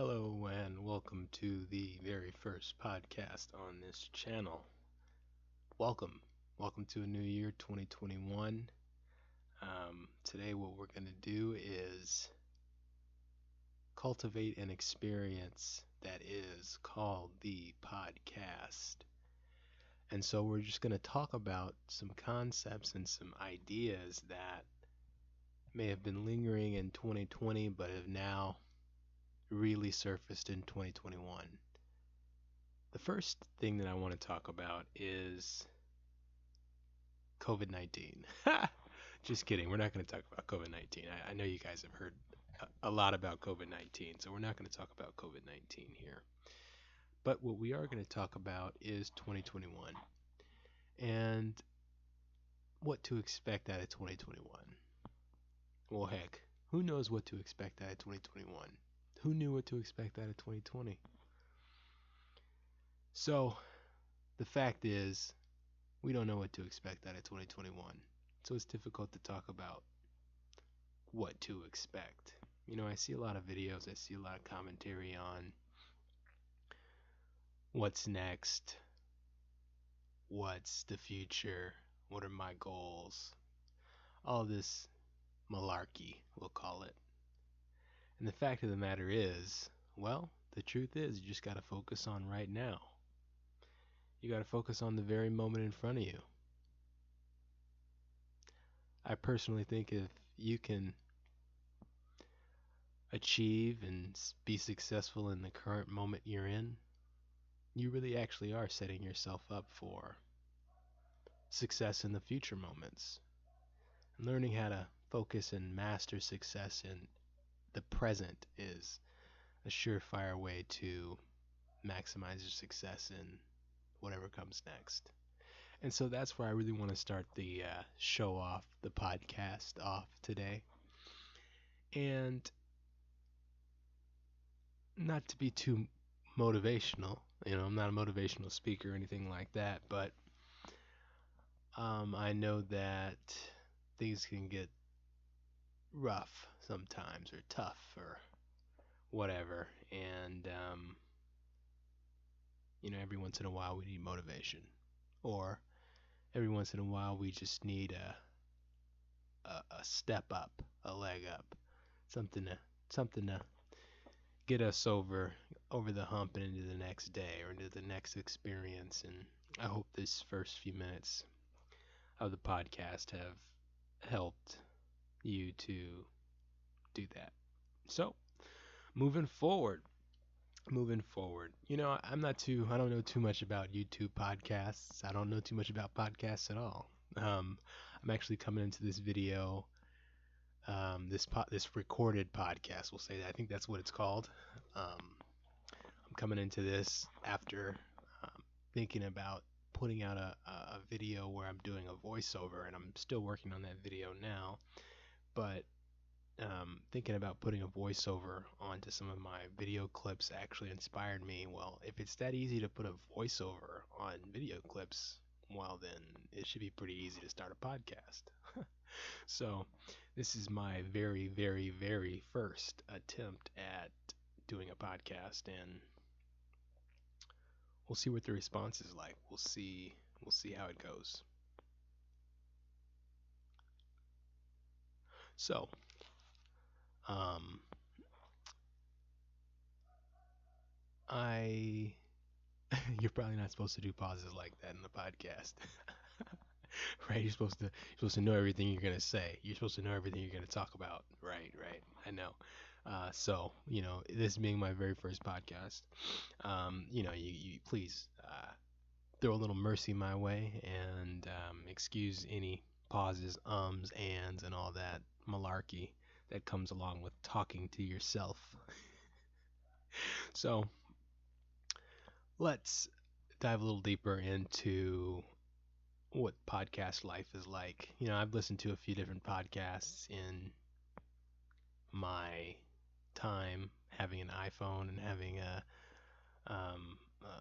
Hello and welcome to the very first podcast on this channel. Welcome. Welcome to a new year, 2021. Today, what we're going to do is cultivate an experience that is called the podcast. And so, we're just going to talk about some concepts and some ideas that may have been lingering in 2020 but have now really surfaced in 2021. The first thing that I want to talk about is COVID-19. Just kidding. We're not going to talk about COVID-19. I know you guys have heard a lot about COVID-19, so we're not going to talk about COVID-19 here. But what we are going to talk about is 2021 and what to expect out of 2021. Well, heck, who knows what to expect out of 2021? Who knew what to expect out of 2020? So, the fact is, we don't know what to expect out of 2021. So it's difficult to talk about what to expect. I see a lot of videos, I see a lot of commentary on what's next, what's the future, what are my goals, all this malarkey, we'll call it. And the fact of the matter is, well, the truth is you just got to focus on right now. You got to focus on the very moment in front of you. I personally think if you can achieve and be successful in the current moment you're in, you really actually are setting yourself up for success in the future moments. And learning how to focus and master success in the present is a surefire way to maximize your success in whatever comes next. And so that's where I really want to start the show off, the podcast off today. And not to be too motivational, I'm not a motivational speaker or anything like that, but I know that things can get rough sometimes, or tough, or whatever, and every once in a while we need motivation, or every once in a while we just need a step up, a leg up, something to get us over the hump and into the next day or into the next experience. And I hope this first few minutes of the podcast have helped you to do that. So, moving forward, I don't know too much about YouTube podcasts. I don't know too much about podcasts at all. I'm actually coming into this video, this recorded podcast, we'll say that. I think that's what it's called. I'm coming into this after thinking about putting out a video where I'm doing a voiceover, and I'm still working on that video now. But thinking about putting a voiceover onto some of my video clips actually inspired me. Well, if it's that easy to put a voiceover on video clips, well, then it should be pretty easy to start a podcast. So this is my very, very, very first attempt at doing a podcast, and we'll see what the response is like. We'll see how it goes. So, I you're probably not supposed to do pauses like that in the podcast. Right? You're supposed to know everything you're gonna say. You're supposed to know everything you're gonna talk about. Right, right. I know. So, this being my very first podcast, you please throw a little mercy my way, and excuse any pauses, ums, ands, and all that malarkey that comes along with talking to yourself. So let's dive a little deeper into what podcast life is like. I've listened to a few different podcasts in my time having an iPhone and having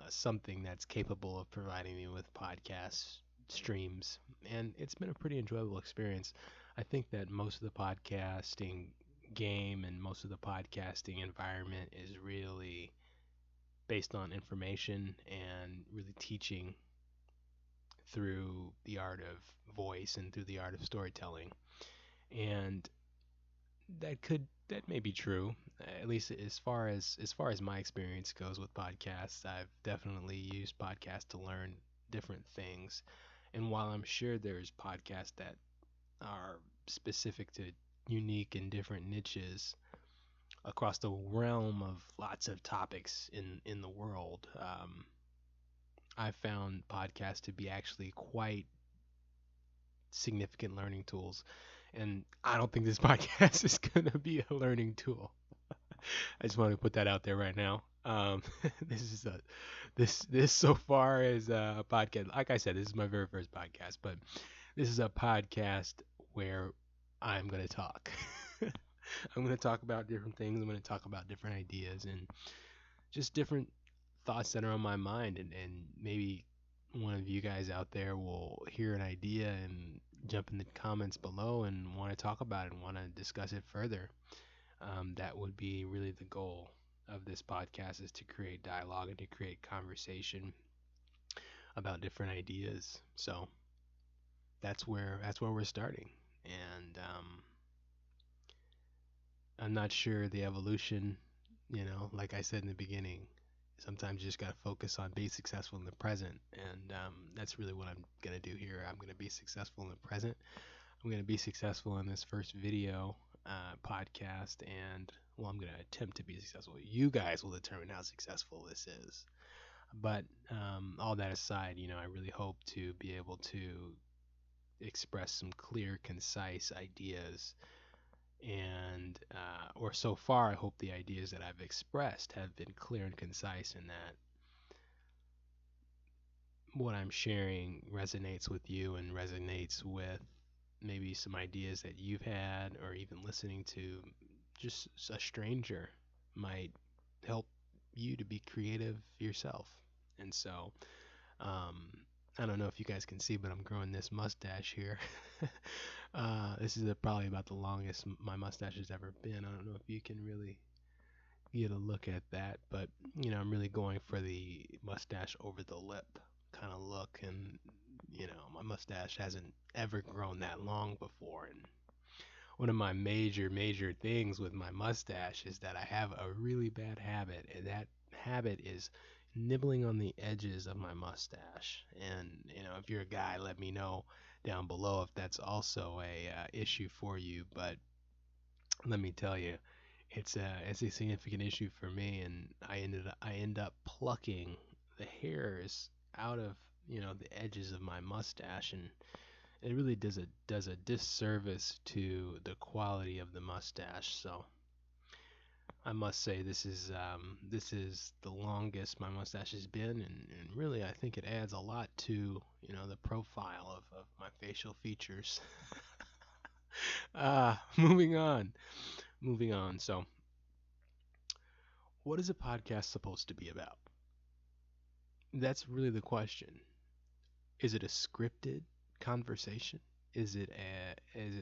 something that's capable of providing me with podcast streams, and it's been a pretty enjoyable experience. I think that most of the podcasting game and most of the podcasting environment is really based on information and really teaching through the art of voice and through the art of storytelling. And that may be true, at least as far as my experience goes with podcasts. I've definitely used podcasts to learn different things. And while I'm sure there's podcasts that are specific to unique and different niches across the realm of lots of topics in the world, I found podcasts to be actually quite significant learning tools. And I don't think this podcast is going to be a learning tool. I just want to put that out there right now. This is a this so far is a podcast. Like I said, this is my very first podcast, but this is a podcast where I'm going to talk. I'm going to talk about different things. I'm going to talk about different ideas and just different thoughts that are on my mind. And maybe one of you guys out there will hear an idea and jump in the comments below and want to talk about it and want to discuss it further. That would be really the goal of this podcast, is to create dialogue and to create conversation about different ideas. So that's where we're starting. And I'm not sure the evolution, like I said in the beginning, sometimes you just got to focus on being successful in the present. And that's really what I'm going to do here. I'm going to be successful in the present. I'm going to be successful in this first video podcast. And, well, I'm going to attempt to be successful. You guys will determine how successful this is. But all that aside, I really hope to be able to express some clear, concise ideas. And or so far, I hope the ideas that I've expressed have been clear and concise, and that what I'm sharing resonates with you and resonates with maybe some ideas that you've had, or even listening to just a stranger might help you to be creative yourself. And so, um, I don't know if you guys can see, but I'm growing this mustache here. This is probably about the longest my mustache has ever been. I don't know if you can really get a look at that, but I'm really going for the mustache over the lip kind of look. And my mustache hasn't ever grown that long before. And one of my major things with my mustache is that I have a really bad habit, and that habit is nibbling on the edges of my mustache. And if you're a guy, let me know down below if that's also a issue for you. But let me tell you, it's a significant issue for me. And I end up plucking the hairs out of the edges of my mustache. And it really does a disservice to the quality of the mustache. So I must say, this is the longest my mustache has been. And really, I think it adds a lot to the profile of my facial features. Moving on. So, what is a podcast supposed to be about? That's really the question. Is it a scripted conversation? Is it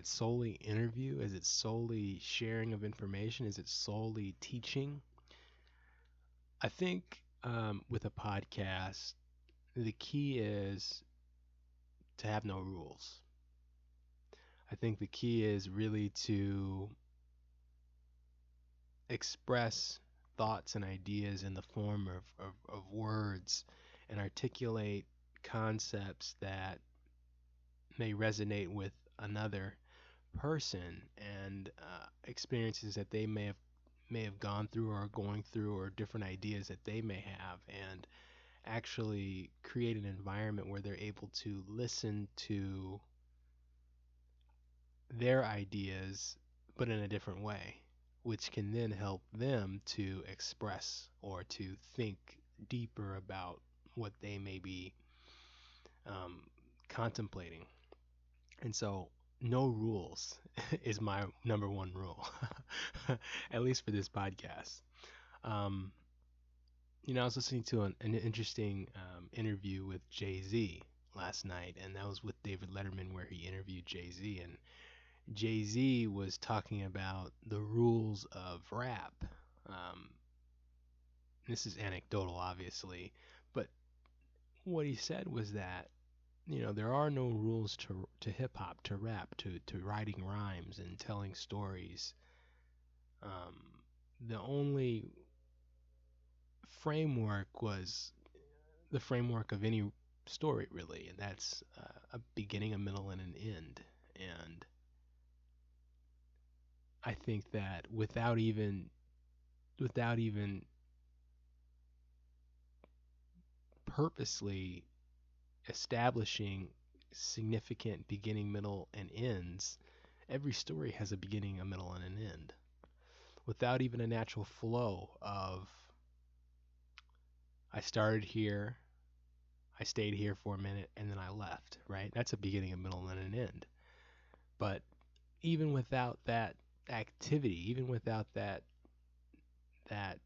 solely interview? Is it solely sharing of information? Is it solely teaching? I think with a podcast, the key is to have no rules. I think the key is really to express thoughts and ideas in the form of words, and articulate concepts that may resonate with another person, and experiences that they may have gone through or are going through, or different ideas that they may have, and actually create an environment where they're able to listen to their ideas but in a different way, which can then help them to express or to think deeper about what they may be um, contemplating. And so, no rules is my number one rule, at least for this podcast. Um, I was listening to an interesting interview with Jay Z last night, and that was with David Letterman, where he interviewed Jay Z. And Jay-Z was talking about the rules of rap. Um, this is anecdotal, obviously, but what he said was that there are no rules to hip hop, to rap, to writing rhymes and telling stories. The only framework was the framework of any story, really, and that's a beginning, a middle, and an end. And I think that without even purposely establishing significant beginning, middle, and ends, every story has a beginning, a middle, and an end. Without even a natural flow of I started here, I stayed here for a minute, and then I left, right? That's a beginning, a middle, and an end. But even without that activity, even without that that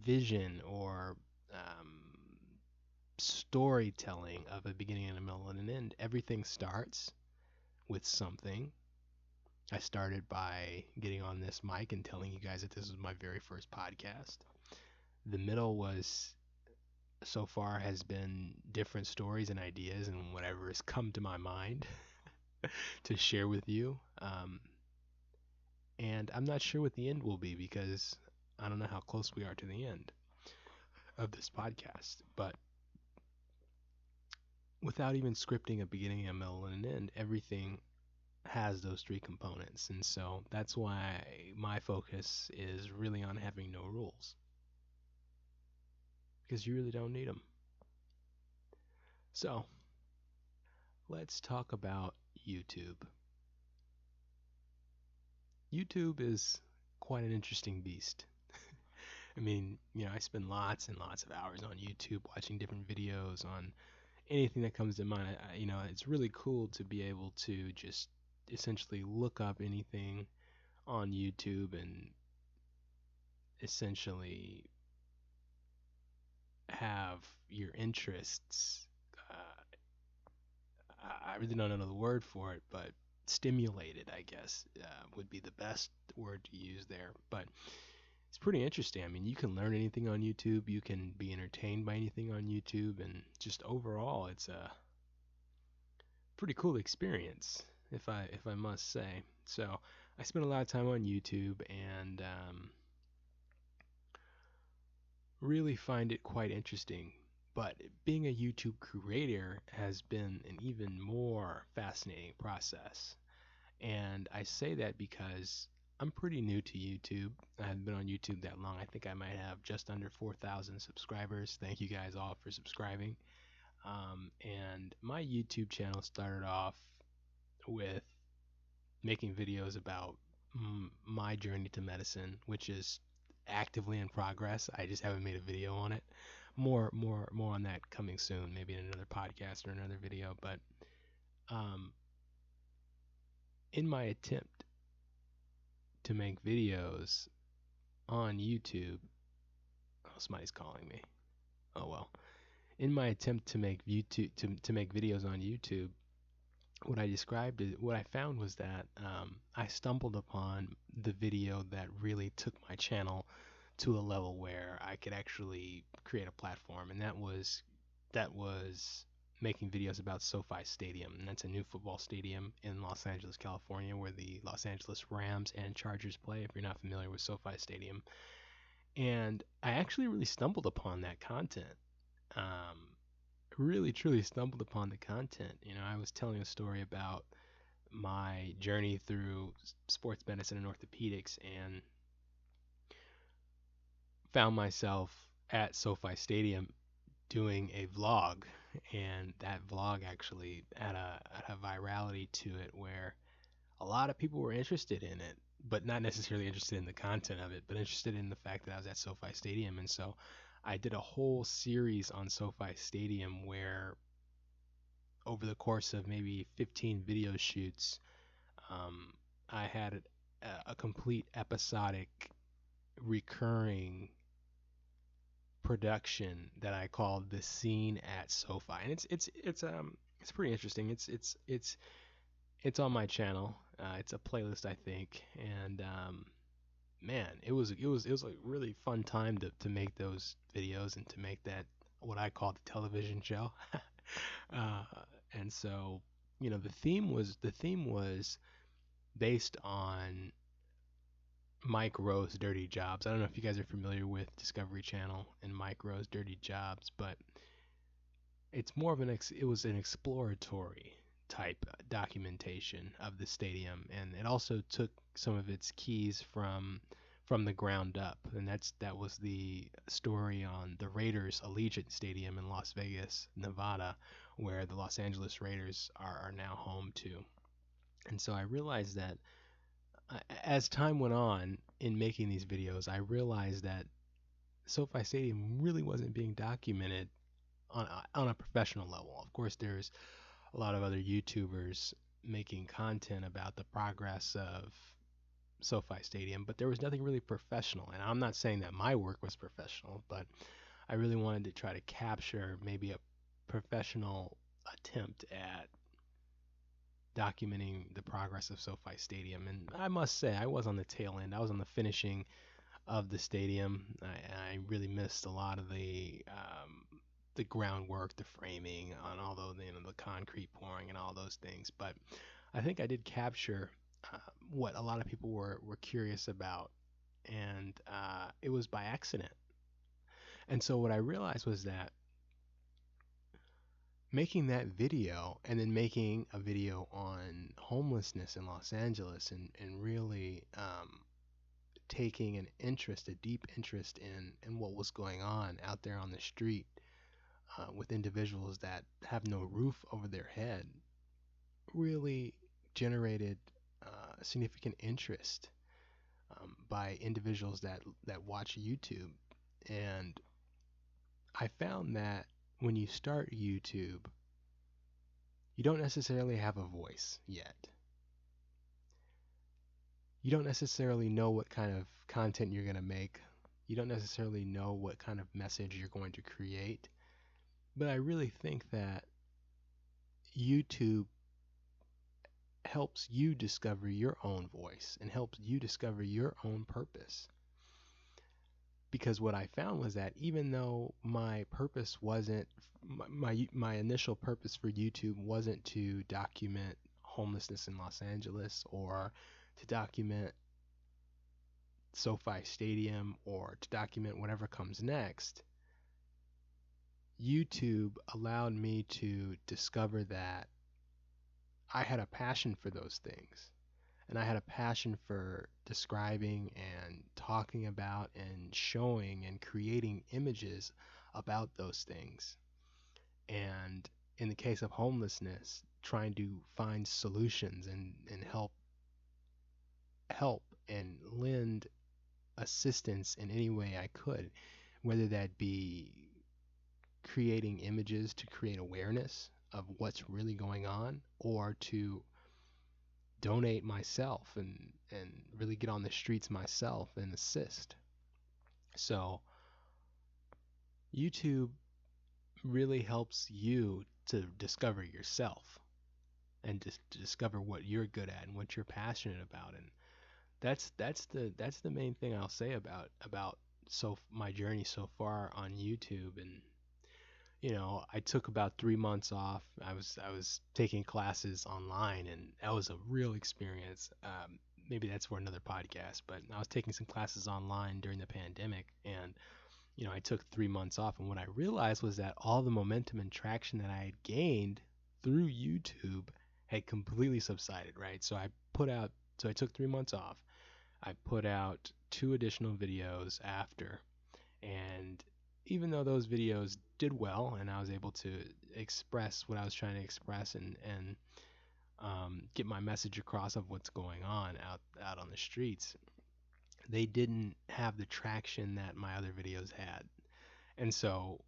vision or um, storytelling of a beginning and a middle and an end, everything starts with something. I started by getting on this mic and telling you guys that this was my very first podcast. The middle was so far has been different stories and ideas and whatever has come to my mind to share with you. And I'm not sure what the end will be because I don't know how close we are to the end of this podcast. But without even scripting a beginning, a middle, and an end, everything has those three components. And so that's why my focus is really on having no rules because you really don't need them. So let's talk about YouTube. YouTube is quite an interesting beast. I mean, I spend lots and lots of hours on YouTube watching different videos on anything that comes to mind. It's really cool to be able to just essentially look up anything on YouTube and essentially have your interests. I really don't know the word for it, but stimulated, I guess, would be the best word to use there. But it's pretty interesting. I mean, you can learn anything on YouTube. You can be entertained by anything on YouTube, and just overall, it's a pretty cool experience, if I must say. So I spend a lot of time on YouTube, and really find it quite interesting. But being a YouTube creator has been an even more fascinating process. And I say that because I'm pretty new to YouTube. I haven't been on YouTube that long. I think I might have just under 4,000 subscribers. Thank you guys all for subscribing. And my YouTube channel started off with making videos about my journey to medicine, which is actively in progress. I just haven't made a video on it. More on that coming soon, maybe in another podcast or another video. But um, in my attempt to make videos on YouTube, oh, somebody's calling me. Oh well. In my attempt to make YouTube to make videos on YouTube, what I found was that I stumbled upon the video that really took my channel to a level where I could actually create a platform, and that was making videos about SoFi Stadium, and that's a new football stadium in Los Angeles, California, where the Los Angeles Rams and Chargers play. If you're not familiar with SoFi Stadium, and I actually really stumbled upon that content. Um, Really truly stumbled upon the content. I was telling a story about my journey through sports medicine and orthopedics and found myself at SoFi Stadium doing a vlog, and that vlog actually had a virality to it where a lot of people were interested in it, but not necessarily interested in the content of it, but interested in the fact that I was at SoFi Stadium. And so I did a whole series on SoFi Stadium where over the course of maybe 15 video shoots, um, I had a complete episodic recurring production that I called the scene at SoFi, and it's pretty interesting. It's on my channel. It's a playlist, I think, and man, it was a really fun time to make those videos and to make that what I call the television show. uh, and so, the theme was based on Mike Rowe's Dirty Jobs. I don't know if you guys are familiar with Discovery Channel and Mike Rowe's Dirty Jobs, but it's more of it was an exploratory type documentation of the stadium, and it also took some of its keys from the ground up, and that was the story on the Raiders Allegiant Stadium in Las Vegas, Nevada, where the Los Angeles Raiders are now home to. And so I realized that as time went on in making these videos, I realized that SoFi Stadium really wasn't being documented on a professional level. Of course, there's a lot of other YouTubers making content about the progress of SoFi Stadium, but there was nothing really professional. And I'm not saying that my work was professional, but I really wanted to try to capture maybe a professional attempt at documenting the progress of SoFi Stadium. And I must say, I was on the tail end. I was on the finishing of the stadium. I really missed a lot of the groundwork, the framing, and all those, the concrete pouring and all those things. But I think I did capture what a lot of people were curious about, and it was by accident. And so what I realized was that making that video and then making a video on homelessness in Los Angeles and really taking an interest, a deep interest in what was going on out there on the street with individuals that have no roof over their head really generated significant interest by individuals that watch YouTube. And I found that when you start YouTube, you don't necessarily have a voice yet. You don't necessarily know what kind of content you're going to make. You don't necessarily know what kind of message you're going to create. But I really think that YouTube helps you discover your own voice and helps you discover your own purpose. Because what I found was that even though my purpose wasn't my initial purpose for YouTube wasn't to document homelessness in Los Angeles or to document SoFi Stadium or to document whatever comes next, YouTube allowed me to discover that I had a passion for those things. And I had a passion for describing and talking about and showing and creating images about those things. And in the case of homelessness, trying to find solutions and help and lend assistance in any way I could, whether that be creating images to create awareness of what's really going on, or to donate myself and really get on the streets myself and assist. So YouTube really helps you to discover yourself and just to discover what you're good at and what you're passionate about. And that's the main thing I'll say about my journey so far on YouTube. And I took about 3 months off. I was taking classes online, and that was a real experience. Maybe that's for another podcast, but I was taking some classes online during the pandemic, and I took 3 months off. And what I realized was that all the momentum and traction that I had gained through YouTube had completely subsided, right? So I took 3 months off. I put out 2 additional videos after, and even though those videos did well and I was able to express what I was trying to express and get my message across of what's going on out on the streets, they didn't have the traction that my other videos had. And so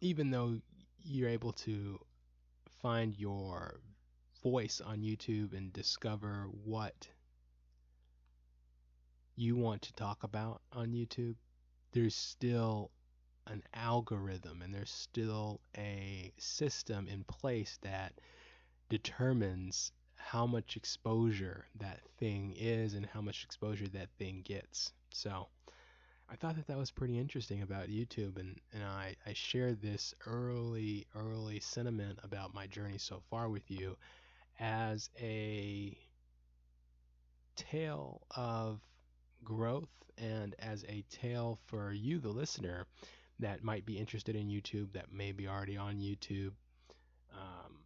even though you're able to find your voice on YouTube and discover what you want to talk about on YouTube, there's still an algorithm and there's still a system in place that determines how much exposure that thing is and how much exposure that thing gets. So I thought that that was pretty interesting about YouTube, and I shared this early sentiment about my journey so far with you as a tale of growth and as a tale for you, the listener, that might be interested in YouTube, that may be already on YouTube, um,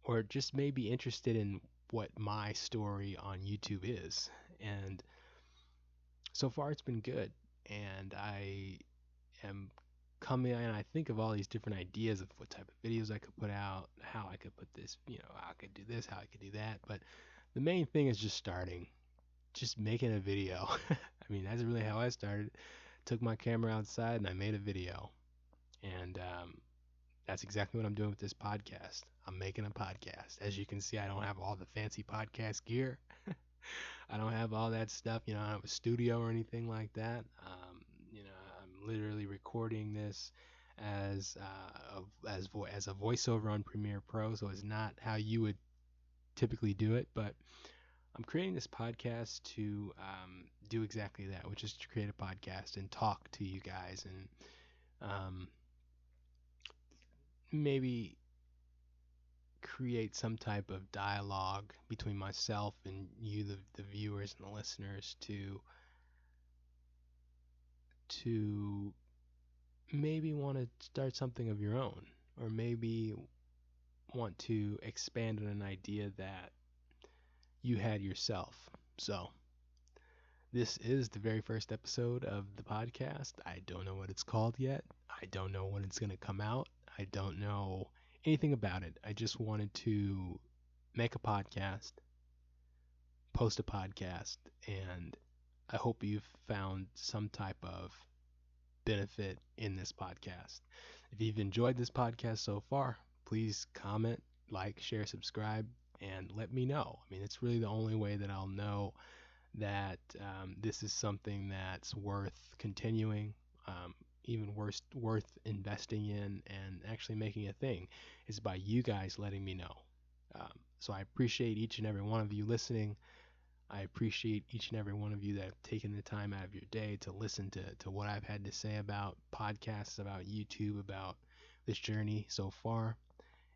or just may be interested in what my story on YouTube is. And so far, it's been good. And I am coming and I think of all these different ideas of what type of videos I could put out, how I could put this, how I could do this, how I could do that. But the main thing is just starting, just making a video. I mean, that's really how I started. Took my camera outside and I made a video. And that's exactly what I'm doing with this podcast. I'm making a podcast. As you can see, I don't have all the fancy podcast gear. I don't have all that stuff. I don't have a studio or anything like that. You know, I'm literally recording this as a voiceover on Premiere Pro, so it's not how you would typically do it. But I'm creating this podcast to do exactly that, which is to create a podcast and talk to you guys and maybe create some type of dialogue between myself and you, the viewers and the listeners, to maybe want to start something of your own, or maybe want to expand on an idea that you had yourself. So, this is the very first episode of the podcast. I don't know what it's called yet. I don't know when it's going to come out. I don't know anything about it. I just wanted to make a podcast, post a podcast, and I hope you've found some type of benefit in this podcast. If you've enjoyed this podcast so far, please comment, like, share, subscribe, and let me know. I mean, it's really the only way that I'll know that this is something that's worth continuing, even worth investing in, and actually making a thing, is by you guys letting me know. So I appreciate each and every one of you listening. I appreciate each and every one of you that have taken the time out of your day to listen to what I've had to say about podcasts, about YouTube, about this journey so far.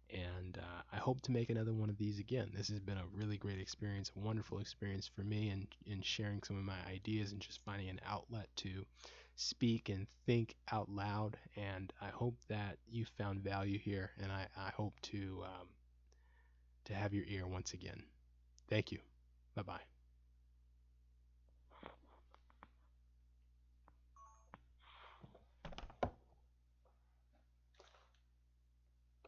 And I hope to make another one of these again. This has been a really great experience, a wonderful experience for me, and in sharing some of my ideas and just finding an outlet to speak and think out loud. And I hope that you found value here, and I hope to have your ear once again. Thank you. Bye bye.